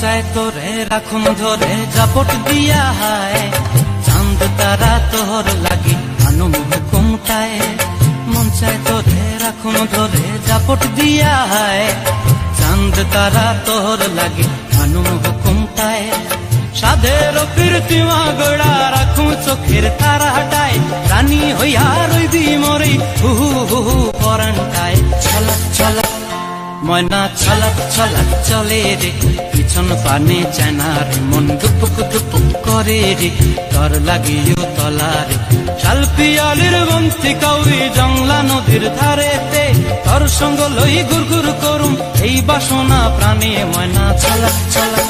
চায় তোরে রাখুন ধরে জাপট দিয়া হায়, চাঁদ তারা তোর লাগি আনুম হুকুমটায়। মন চায় তোরে রাখুন ধরে জাপট দিয়া হায়, চাঁদ তারা তোর লাগি আনুম হুকুমটায়। সাধের কীর্তিমা গড়া রাখুন চোখের তারা হাটায়, রানী হইয়া রইবি মরে হুহু হুহু পরান্টায়। ছলাক ছলাক ময়না ছলাক ছলাক চলে রে, পিছন পানে চায়না রে, মন দুপুক দুপুক করে রে, তর লাগিও তলারে। শাল পিয়ালির বন্তি কাউরি জংলা নদীর ধারেতে, তর সঙ্গ লই গুড় গুড় করুম এই বাসনা প্রাণে। ময়না ছলাক ছলাক